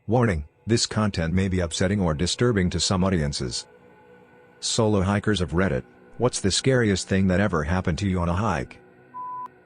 Warning, this content may be upsetting or disturbing to some audiences. Solo hikers of Reddit, what's the scariest thing that ever happened to you on a hike?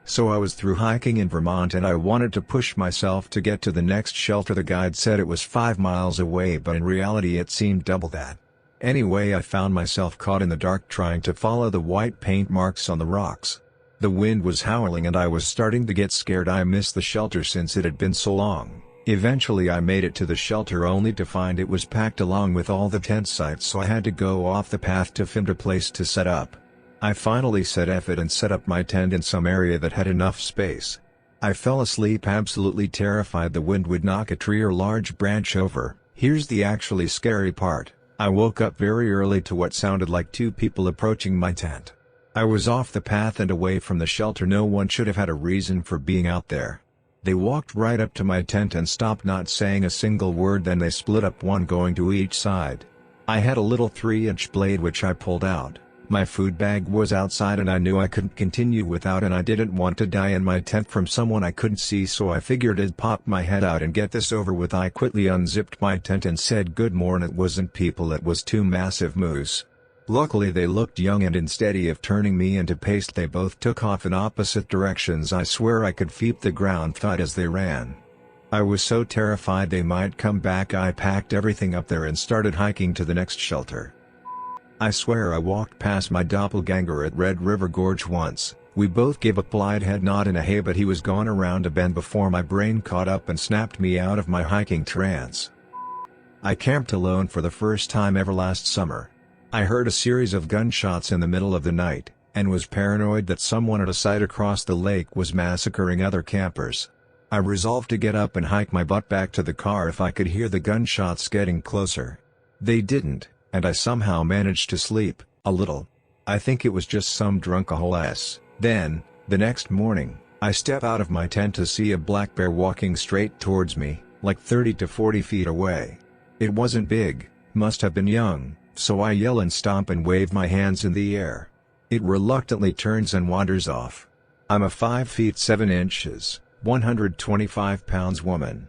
So I was through hiking in Vermont and I wanted to push myself to get to the next shelter. The guide said it was 5 miles away, but in reality it seemed double that. Anyway, I found myself caught in the dark trying to follow the white paint marks on the rocks. The wind was howling and I was starting to get scared. I missed the shelter since it had been so long. Eventually I made it to the shelter only to find it was packed along with all the tent sites, so I had to go off the path to find a place to set up. I finally said F it and set up my tent in some area that had enough space. I fell asleep absolutely terrified the wind would knock a tree or large branch over. Here's the actually scary part. I woke up very early to what sounded like 2 people approaching my tent. I was off the path and away from the shelter. No one should have had a reason for being out there. They walked right up to my tent and stopped, not saying a single word. Then they split up, one going to each side. I had a little 3-inch blade which I pulled out. My food bag was outside and I knew I couldn't continue without, and I didn't want to die in my tent from someone I couldn't see, so I figured I'd pop my head out and get this over with. I quickly unzipped my tent and said good morning. It wasn't people, it was 2 massive moose. Luckily they looked young, and instead of turning me into paste they both took off in opposite directions. I swear I could feel the ground thud as they ran. I was so terrified they might come back. I packed everything up there and started hiking to the next shelter. I swear I walked past my doppelganger at Red River Gorge once. We both gave a polite head nod and a hey, but he was gone around a bend before my brain caught up and snapped me out of my hiking trance. I camped alone for the first time ever last summer. I heard a series of gunshots in the middle of the night, and was paranoid that someone at a site across the lake was massacring other campers. I resolved to get up and hike my butt back to the car if I could hear the gunshots getting closer. They didn't, and I somehow managed to sleep a little. I think it was just some drunk ALS. Then, the next morning, I step out of my tent to see a black bear walking straight towards me, like 30 to 40 feet away. It wasn't big, must have been young, so I yell and stomp and wave my hands in the air. It reluctantly turns and wanders off. I'm a 5 feet 7 inches, 125 pounds woman.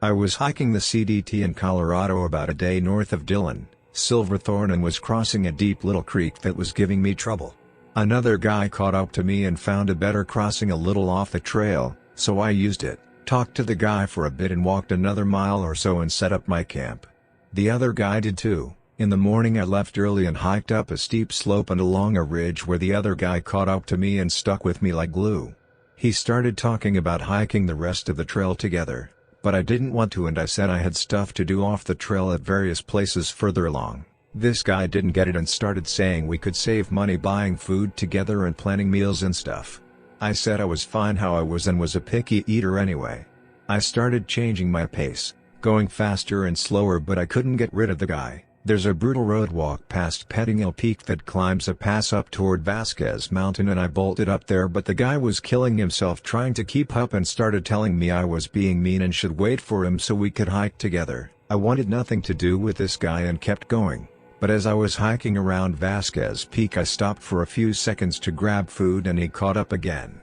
I was hiking the CDT in Colorado about a day north of Dillon, Silverthorne, and was crossing a deep little creek that was giving me trouble. Another guy caught up to me and found a better crossing a little off the trail, so I used it, talked to the guy for a bit and walked another mile or so and set up my camp. The other guy did too. In the morning I left early and hiked up a steep slope and along a ridge where the other guy caught up to me and stuck with me like glue. He started talking about hiking the rest of the trail together, but I didn't want to, and I said I had stuff to do off the trail at various places further along. This guy didn't get it and started saying we could save money buying food together and planning meals and stuff. I said I was fine how I was and was a picky eater anyway. I started changing my pace, going faster and slower, but I couldn't get rid of the guy. There's a brutal road walk past Pettingill Peak that climbs a pass up toward Vasquez Mountain, and I bolted up there, but the guy was killing himself trying to keep up and started telling me I was being mean and should wait for him so we could hike together. I wanted nothing to do with this guy and kept going, but as I was hiking around Vasquez Peak I stopped for a few seconds to grab food and he caught up again.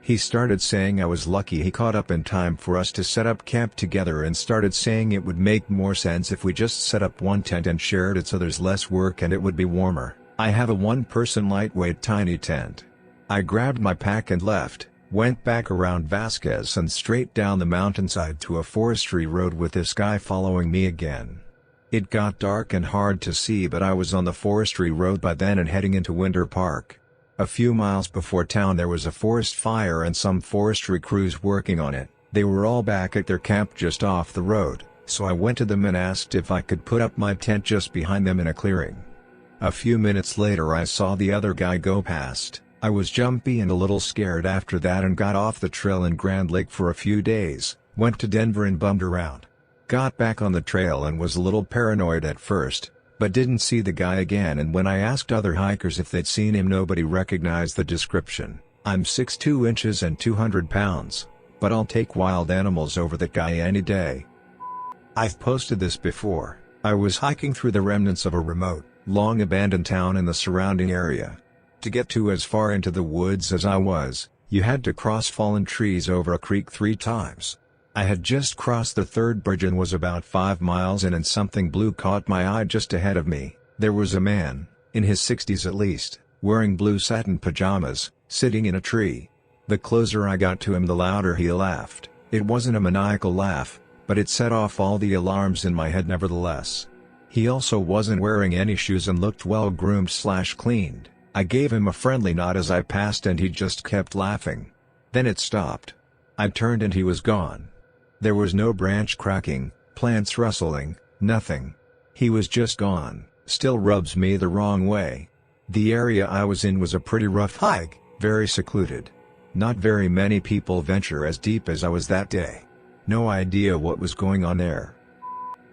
He started saying I was lucky he caught up in time for us to set up camp together, and started saying it would make more sense if we just set up one tent and shared it so there's less work and it would be warmer. I have a 1-person lightweight tiny tent. I grabbed my pack and left, went back around Vasquez and straight down the mountainside to a forestry road with this guy following me again. It got dark and hard to see, but I was on the forestry road by then and heading into Winter Park. A few miles before town there was a forest fire and some forestry crews working on it. They were all back at their camp just off the road, so I went to them and asked if I could put up my tent just behind them in a clearing. A few minutes later I saw the other guy go past. I was jumpy and a little scared after that and got off the trail in Grand Lake for a few days, went to Denver and bummed around. Got back on the trail and was a little paranoid at first, but didn't see the guy again, and when I asked other hikers if they'd seen him nobody recognized the description. I'm 6'2" inches and 200 pounds, but I'll take wild animals over that guy any day. I've posted this before. I was hiking through the remnants of a remote, long abandoned town in the surrounding area. To get to as far into the woods as I was, you had to cross fallen trees over a creek 3 times. I had just crossed the third bridge and was about 5 miles in, and something blue caught my eye just ahead of me. There was a man, in his 60s at least, wearing blue satin pajamas, sitting in a tree. The closer I got to him, the louder he laughed. It wasn't a maniacal laugh, but it set off all the alarms in my head nevertheless. He also wasn't wearing any shoes and looked well groomed/cleaned. I gave him a friendly nod as I passed and he just kept laughing. Then it stopped. I turned and he was gone. There was no branch cracking, plants rustling, nothing. He was just gone. Still rubs me the wrong way. The area I was in was a pretty rough hike, very secluded. Not very many people venture as deep as I was that day. No idea what was going on there.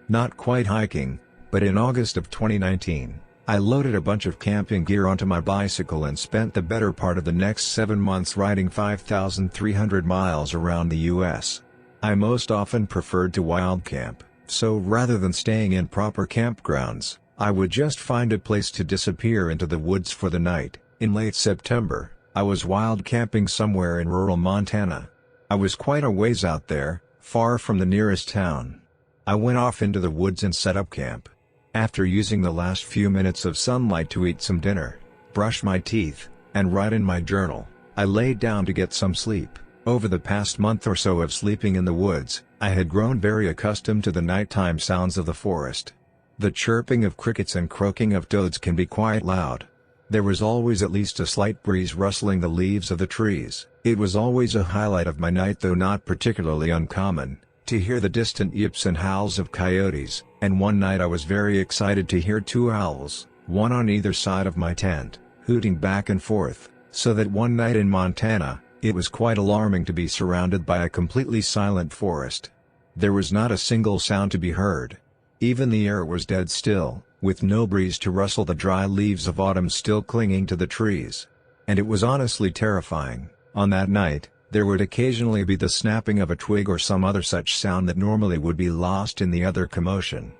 Not quite hiking, but in August of 2019, I loaded a bunch of camping gear onto my bicycle and spent the better part of the next 7 months riding 5,300 miles around the US. I most often preferred to wild camp, so rather than staying in proper campgrounds, I would just find a place to disappear into the woods for the night. In late September, I was wild camping somewhere in rural Montana. I was quite a ways out there, far from the nearest town. I went off into the woods and set up camp. After using the last few minutes of sunlight to eat some dinner, brush my teeth, and write in my journal, I laid down to get some sleep. Over the past month or so of sleeping in the woods, I had grown very accustomed to the nighttime sounds of the forest. The chirping of crickets and croaking of toads can be quite loud. There was always at least a slight breeze rustling the leaves of the trees. It was always a highlight of my night, though not particularly uncommon, to hear the distant yips and howls of coyotes, and one night I was very excited to hear 2 owls, one on either side of my tent, hooting back and forth, so that one night in Montana, it was quite alarming to be surrounded by a completely silent forest. There was not a single sound to be heard. Even the air was dead still, with no breeze to rustle the dry leaves of autumn still clinging to the trees. And it was honestly terrifying. On that night, there would occasionally be the snapping of a twig or some other such sound that normally would be lost in the other commotion.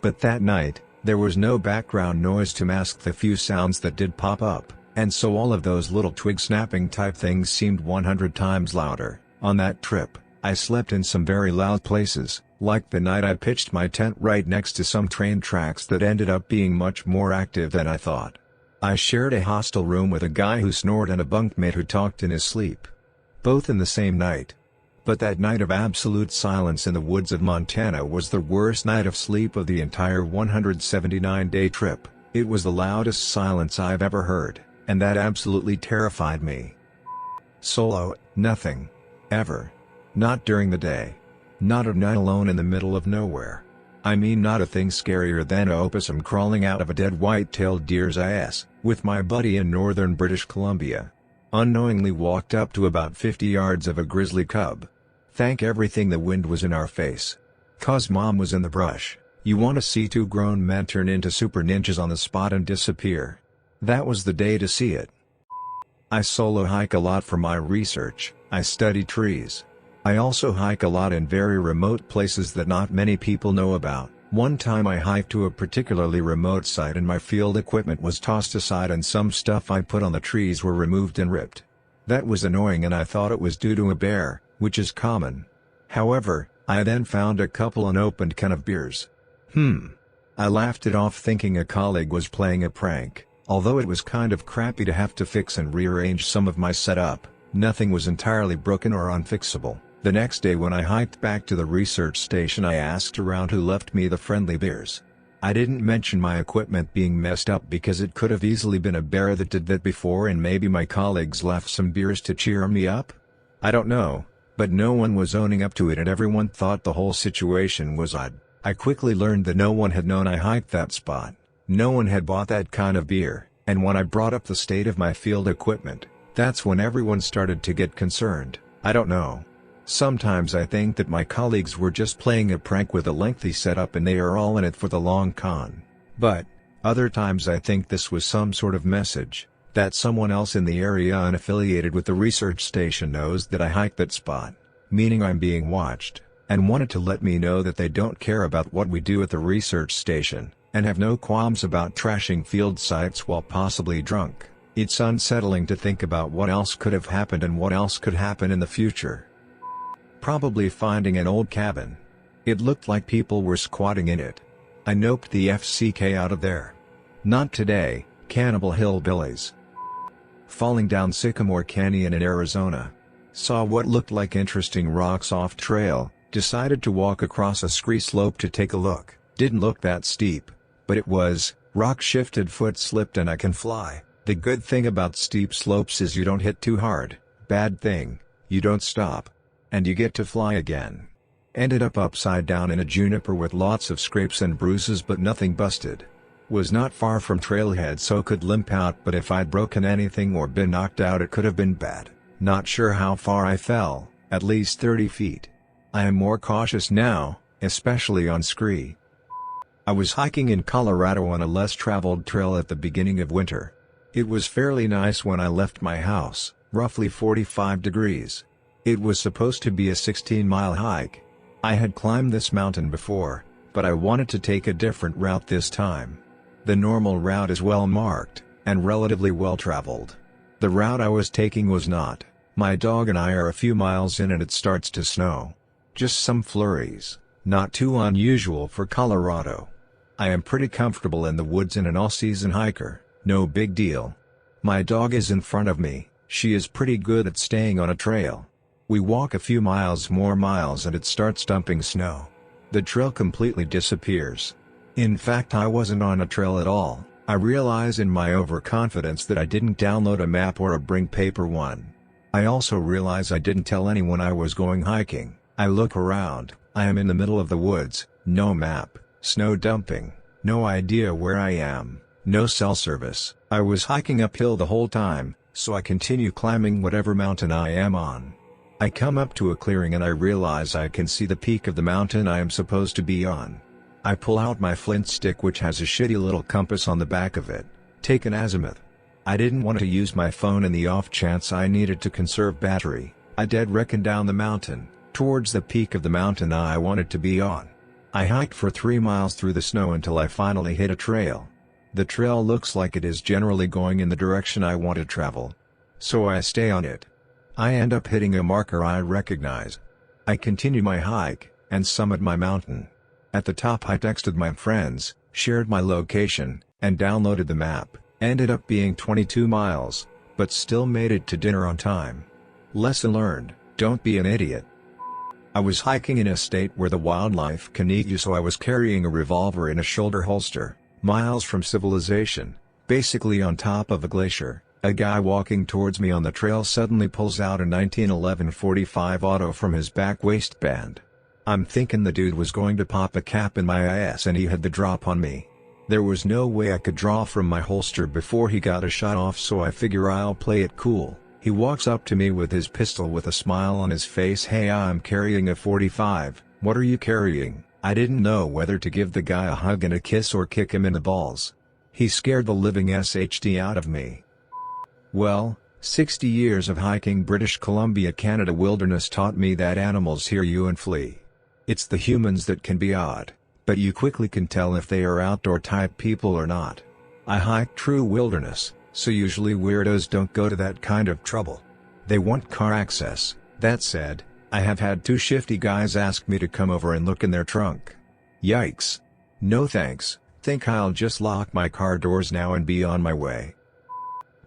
But that night, there was no background noise to mask the few sounds that did pop up, and so all of those little twig snapping type things seemed 100 times louder. On that trip, I slept in some very loud places, like the night I pitched my tent right next to some train tracks that ended up being much more active than I thought. I shared a hostel room with a guy who snored and a bunkmate who talked in his sleep. Both in the same night. But that night of absolute silence in the woods of Montana was the worst night of sleep of the entire 179-day trip. It was the loudest silence I've ever heard, and that absolutely terrified me. Solo, nothing. Ever. Not during the day. Not at night alone in the middle of nowhere. I mean, not a thing scarier than a opossum crawling out of a dead white-tailed deer's ass, with my buddy in northern British Columbia. Unknowingly walked up to about 50 yards of a grizzly cub. Thank everything the wind was in our face. 'Cause mom was in the brush. You want to see 2 grown men turn into super ninjas on the spot and disappear. That was the day to see it. I solo hike a lot for my research. I study trees. I also hike a lot in very remote places that not many people know about. One time I hiked to a particularly remote site and my field equipment was tossed aside and some stuff I put on the trees were removed and ripped. That was annoying and I thought it was due to a bear, which is common. However, I then found a couple unopened can of beers. I laughed it off thinking a colleague was playing a prank. Although it was kind of crappy to have to fix and rearrange some of my setup, nothing was entirely broken or unfixable. The next day when I hiked back to the research station, I asked around who left me the friendly beers. I didn't mention my equipment being messed up because it could have easily been a bear that did that before, and maybe my colleagues left some beers to cheer me up? I don't know, but no one was owning up to it and everyone thought the whole situation was odd. I quickly learned that no one had known I hiked that spot. No one had bought that kind of beer, and when I brought up the state of my field equipment, that's when everyone started to get concerned. I don't know. Sometimes I think that my colleagues were just playing a prank with a lengthy setup and they are all in it for the long con. But, other times I think this was some sort of message, that someone else in the area unaffiliated with the research station knows that I hiked that spot, meaning I'm being watched, and wanted to let me know that they don't care about what we do at the research station, and have no qualms about trashing field sites while possibly drunk. It's unsettling to think about what else could have happened and what else could happen in the future. probably finding an old cabin. It looked like people were squatting in it. I noped the FCK out of there. Not today, cannibal hillbillies. Falling down Sycamore Canyon in Arizona. Saw what looked like interesting rocks off trail, decided to walk across a scree slope to take a look. Didn't look that steep, but it was. Rock shifted, foot slipped, and I can fly. The good thing about steep slopes is you don't hit too hard. Bad thing, you don't stop. And you get to fly again. Ended up upside down in a juniper with lots of scrapes and bruises but nothing busted. Was not far from trailhead so could limp out, but if I'd broken anything or been knocked out it could have been bad. Not sure how far I fell, at least 30 feet. I am more cautious now, especially on scree. I was hiking in Colorado on a less traveled trail at the beginning of winter. It was fairly nice when I left my house, roughly 45 degrees. It was supposed to be a 16-mile hike. I had climbed this mountain before, but I wanted to take a different route this time. The normal route is well marked, and relatively well traveled. The route I was taking was not. My dog and I are a few miles in and it starts to snow. Just some flurries, not too unusual for Colorado. I am pretty comfortable in the woods and an all-season hiker, no big deal. My dog is in front of me, she is pretty good at staying on a trail. We walk a few more miles and it starts dumping snow. The trail completely disappears. In fact, I wasn't on a trail at all. I realize in my overconfidence that I didn't download a map or bring paper one. I also realize I didn't tell anyone I was going hiking. I look around, I am in the middle of the woods, no map, snow dumping, no idea where I am, no cell service. I was hiking uphill the whole time, so I continue climbing whatever mountain I am on. I come up to a clearing and I realize I can see the peak of the mountain I am supposed to be on. I pull out my flint stick, which has a shitty little compass on the back of it, take an azimuth. I didn't want to use my phone in the off chance I needed to conserve battery. I dead reckon down the mountain, towards the peak of the mountain I wanted to be on. I hiked for 3 miles through the snow until I finally hit a trail. The trail looks like it is generally going in the direction I want to travel. So I stay on it. I end up hitting a marker I recognize. I continue my hike, and summit my mountain. At the top I texted my friends, shared my location, and downloaded the map. Ended up being 22 miles, but still made it to dinner on time. Lesson learned, don't be an idiot. I was hiking in a state where the wildlife can eat you, so I was carrying a revolver in a shoulder holster, miles from civilization, basically on top of a glacier. A guy walking towards me on the trail suddenly pulls out a 1911 45 auto from his back waistband. I'm thinking the dude was going to pop a cap in my ass and he had the drop on me. There was no way I could draw from my holster before he got a shot off, so I figure I'll play it cool. He walks up to me with his pistol with a smile on his face. Hey, I'm carrying a 45, what are you carrying? I didn't know whether to give the guy a hug and a kiss or kick him in the balls. He scared the living SHD out of me. Well, 60 years of hiking British Columbia, Canada wilderness taught me that animals hear you and flee. It's the humans that can be odd, but you quickly can tell if they are outdoor type people or not. I hike true wilderness, so usually weirdos don't go to that kind of trouble. They want car access. That said, I have had 2 shifty guys ask me to come over and look in their trunk. Yikes. No thanks, think I'll just lock my car doors now and be on my way.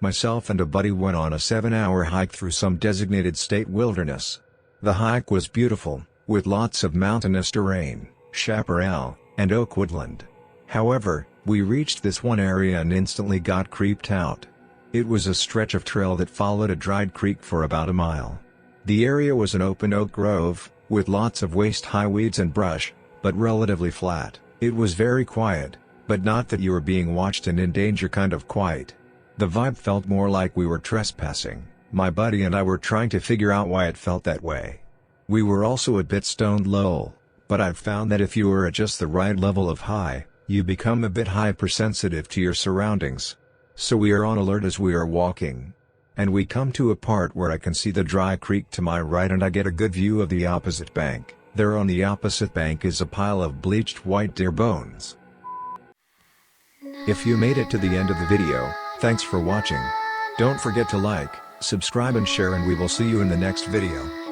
Myself and a buddy went on a 7-hour hike through some designated state wilderness. The hike was beautiful, with lots of mountainous terrain, chaparral, and oak woodland. However, we reached this one area and instantly got creeped out. It was a stretch of trail that followed a dried creek for about a mile. The area was an open oak grove, with lots of waist-high weeds and brush, but relatively flat. It was very quiet, but not that you were being watched and in danger kind of quiet. The vibe felt more like we were trespassing. My buddy and I were trying to figure out why it felt that way. We were also a bit stoned lol, but I've found that if you are at just the right level of high, you become a bit hypersensitive to your surroundings. So we are on alert as we are walking. And we come to a part where I can see the dry creek to my right and I get a good view of the opposite bank. There on the opposite bank is a pile of bleached white deer bones. If you made it to the end of the video, thanks for watching. Don't forget to like, subscribe and share, and we will see you in the next video.